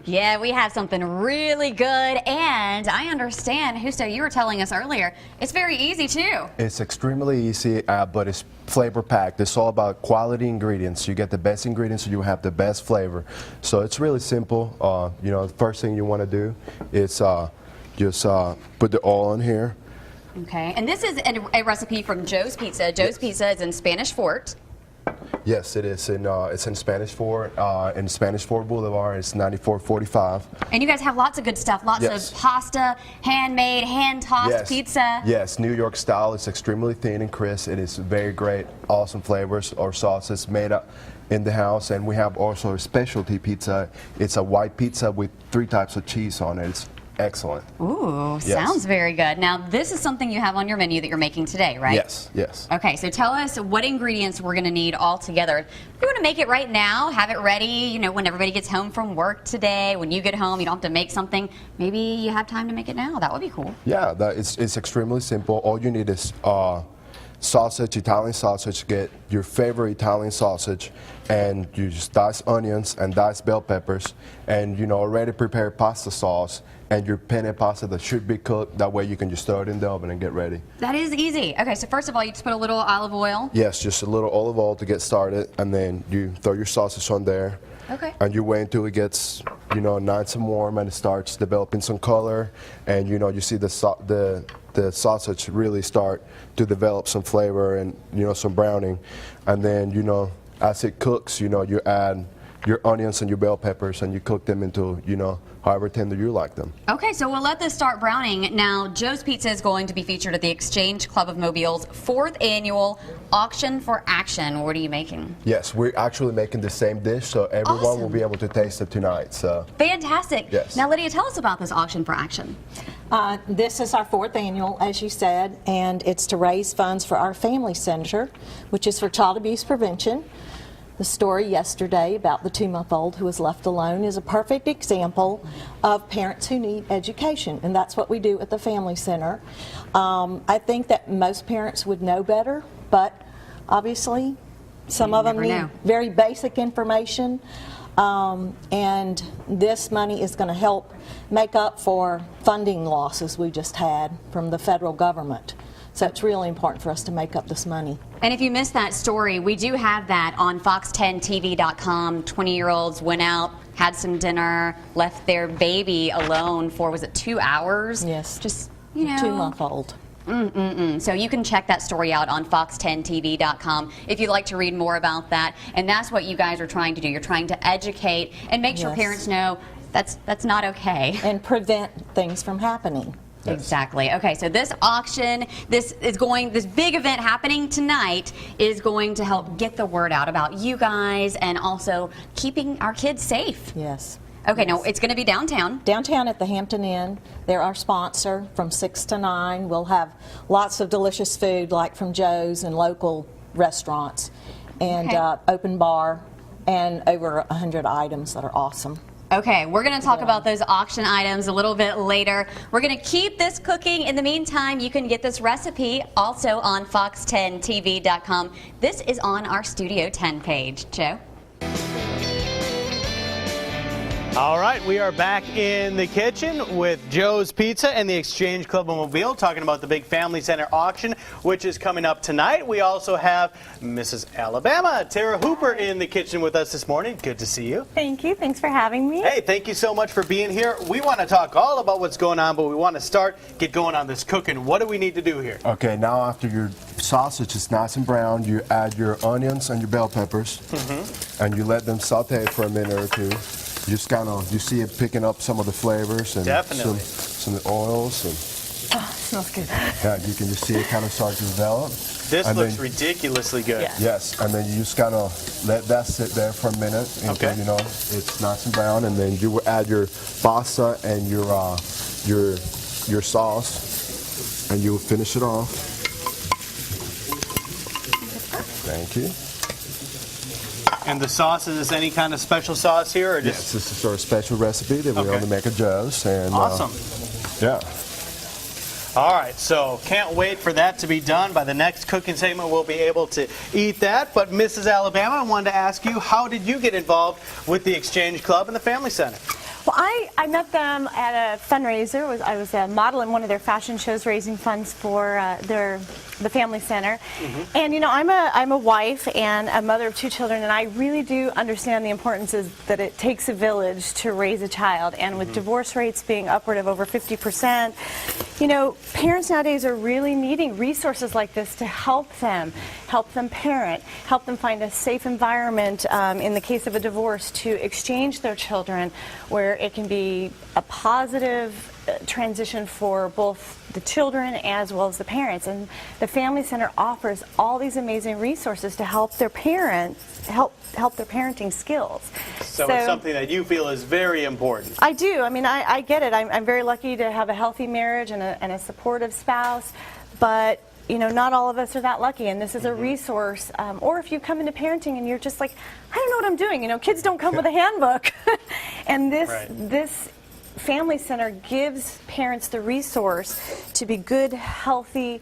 Yeah, we have something really good, and I understand, Justo, you were telling us earlier, it's very easy too. It's extremely easy, but it's flavor packed. It's all about quality ingredients. You get the best ingredients, so you have the best flavor. So it's really simple. You know, the first thing you want to do is just put the oil in here. Okay, and this is a recipe from Joe's Pizza. Joe's Pizza is in Spanish Fort. Yes, it is. It's in Spanish Fort, in Spanish Fort Boulevard. It's 9445. And you guys have lots of good stuff. Lots of pasta, handmade, hand-tossed pizza. Yes, New York style. It's extremely thin and crisp. It is very great, awesome flavors or sauces made up in the house. And we have also a specialty pizza. It's a white pizza with 3 types of cheese on it. It's excellent. Ooh, sounds very good. Now, this is something you have on your menu that you're making today, right? Yes, yes. Okay, so tell us what ingredients we're going to need all together. If you want to make it right now, have it ready, you know, when everybody gets home from work today, when you get home, you don't have to make something. Maybe you have time to make it now. That would be cool. Yeah, it's extremely simple. All you need is sausage, Italian sausage. Get your favorite Italian sausage, and you just dice onions and dice bell peppers, and you know, already prepared pasta sauce, and your penne pasta that should be cooked. That way you can just throw it in the oven and get ready. That is easy. Okay, so first of all, you just put a little olive oil. Yes, just a little olive oil to get started, and then you throw your sausage on there. Okay. And you wait until it gets, you know, nice and warm, and it starts developing some color, and you know, you see the sausage really start to develop some flavor and, you know, some browning. And then, you know, as it cooks, you know, you add your onions and your bell peppers, and you cook them until, you know, however tender you like them. Okay, so we'll let this start browning. Now, Joe's Pizza is going to be featured at the Exchange Club of Mobile's 4th annual Auction for Action. What are you making? Yes, we're actually making the same dish, so everyone will be able to taste it tonight. So fantastic. Yes. Now, Lydia, tell us about this Auction for Action. This is our 4th annual, as you said, and it's to raise funds for our Family Center, which is for child abuse prevention. The story yesterday about the 2-month-old who was left alone is a perfect example of parents who need education, and that's what we do at the Family Center. I think that most parents would know better, but obviously some of them need very basic information, and this money is going to help make up for funding losses we just had from the federal government. So it's really important for us to make up this money. And if you missed that story, we do have that on fox10tv.com. 20-year-olds went out, had some dinner, left their baby alone for, was it 2 hours? Yes. Just, you know. 2-month-old. So you can check that story out on fox10tv.com if you'd like to read more about that. And that's what you guys are trying to do. You're trying to educate and make sure parents know that's not okay. And prevent things from happening. Yes. Exactly. Okay, so this auction, this big event happening tonight is going to help get the word out about you guys and also keeping our kids safe. Yes. Okay, now it's going to be downtown. Downtown at the Hampton Inn. They're our sponsor from 6 to 9. We'll have lots of delicious food like from Joe's and local restaurants, and open bar, and over 100 items that are awesome. Okay, we're going to talk about those auction items a little bit later. We're going to keep this cooking. In the meantime, you can get this recipe also on fox10tv.com. This is on our Studio 10 page. Joe? All right, we are back in the kitchen with Joe's Pizza and the Exchange Club of Mobile, talking about the big Family Center auction, which is coming up tonight. We also have Mrs. Alabama, Tara Hooper, in the kitchen with us this morning. Good to see you. Thank you. Thanks for having me. Hey, thank you so much for being here. We want to talk all about what's going on, but we want to get going on this cooking. What do we need to do here? Okay, now after your sausage is nice and brown, you add your onions and your bell peppers, and you let them saute for a minute or two. You just you see it picking up some of the flavors and some of the oils. And, oh, it smells good. Yeah, you can just see it kind of start to develop. This looks ridiculously good. Yeah. Yes, and then you just kind of let that sit there for a minute until you know it's nice and brown, and then you will add your pasta and your sauce, and you will finish it off. Thank you. And the sauce, is this any kind of special sauce here? Or just... Yes, this is our special recipe that we only make at Joe's. And, awesome. Yeah. All right, so can't wait for that to be done. By the next cooking segment, we'll be able to eat that. But Mrs. Alabama, I wanted to ask you, how did you get involved with the Exchange Club and the Family Center? Well, I met them at a fundraiser. I was a model in one of their fashion shows, raising funds for the family center. And you know, I'm a wife and a mother of 2 children, and I really do understand the importance is that it takes a village to raise a child. And with divorce rates being upward of over 50%, you know, parents nowadays are really needing resources like this to help them parent, help them find a safe environment in the case of a divorce to exchange their children, where it can be a positive transition for both the children as well as the parents. And the Family Center offers all these amazing resources to help their parents help their parenting skills. So it's something that you feel is very important. I do. I mean, I get it. I'm very lucky to have a healthy marriage and a supportive spouse, but you know, not all of us are that lucky, and this is a resource. Or if you come into parenting and you're just like, I don't know what I'm doing. You know, kids don't come with a handbook, and this Family Center gives parents the resource to be good, healthy,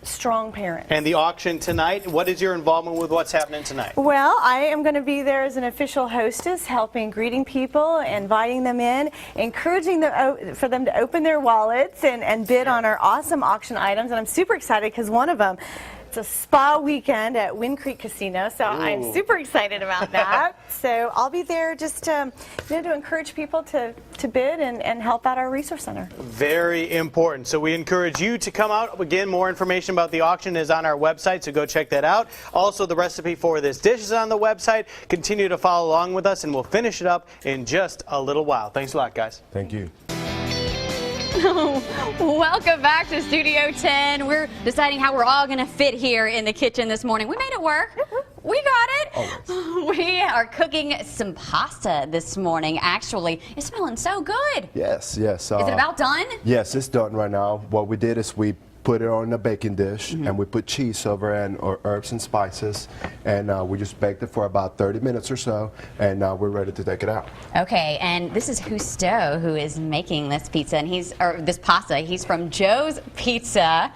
strong parents. And the auction tonight, what is your involvement with what's happening tonight? Well, I am going to be there as an official hostess, helping, greeting people, inviting them in, encouraging them for them to open their wallets and bid on our awesome auction items. And I'm super excited because one of them, it's a spa weekend at Wind Creek Casino, so I'm super excited about that. So I'll be there just to, you know, to encourage people to bid and help out our resource center. Very important. So we encourage you to come out. Again, more information about the auction is on our website, so go check that out. Also, the recipe for this dish is on the website. Continue to follow along with us, and we'll finish it up in just a little while. Thanks a lot, guys. Thank you. Welcome back to Studio 10. We're deciding how we're all going to fit here in the kitchen this morning. We made it work. We got it. Always. We are cooking some pasta this morning. Actually, it's smelling so good. Yes, yes. Is it about done? Yes, it's done right now. What we did is we put it on a baking dish, and we put cheese over and or herbs and spices, and we just baked it for about 30 minutes or so, and we're ready to take it out. Okay, and this is Husto who is making this pizza, and this pasta. He's from Joe's Pizza.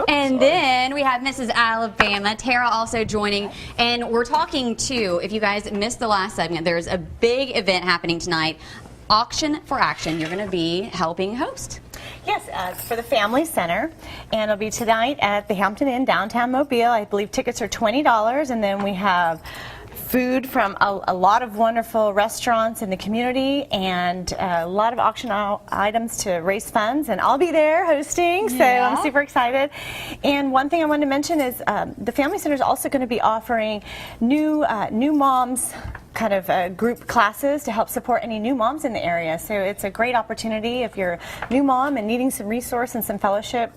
And then we have Mrs. Alabama, Tara also joining, and we're talking to, if you guys missed the last segment, there's a big event happening tonight. Auction for Action. You're going to be helping host. Yes, it's for the Family Center, and it'll be tonight at the Hampton Inn, downtown Mobile. I believe tickets are $20, and then we have food from a lot of wonderful restaurants in the community and a lot of auction items to raise funds, and I'll be there hosting, so I'm super excited. And one thing I wanted to mention is the Family Center is also going to be offering new moms kind of group classes to help support any new moms in the area. So it's a great opportunity if you're a new mom and needing some resource and some fellowship.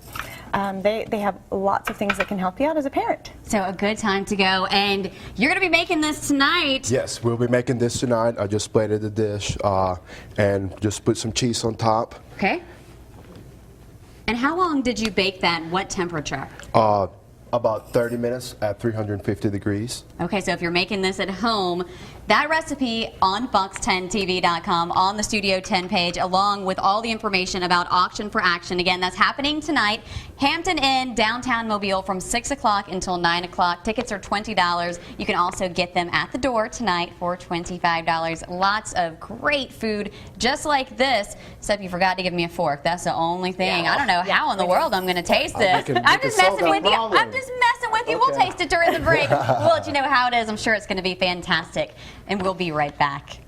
They have lots of things that can help you out as a parent. So a good time to go, and you're going to be making this tonight. Yes, we'll be making this tonight. I just plated the dish and just put some cheese on top. Okay. And how long did you bake that? What temperature? About 30 minutes at 350 degrees. Okay, so if you're making this at home, that recipe on fox10tv.com on the Studio 10 page, along with all the information about Auction for Action. Again, that's happening tonight. Hampton Inn, downtown Mobile, from 6 o'clock until 9 o'clock. Tickets are $20. You can also get them at the door tonight for $25. Lots of great food just like this, except you forgot to give me a fork. That's the only thing. I don't know how in the world I'm going to taste this. I'm just messing with you. I'm just messing with you. We'll taste it during the break. We'll let you know how it is. I'm sure it's going to be fantastic. And we'll be right back.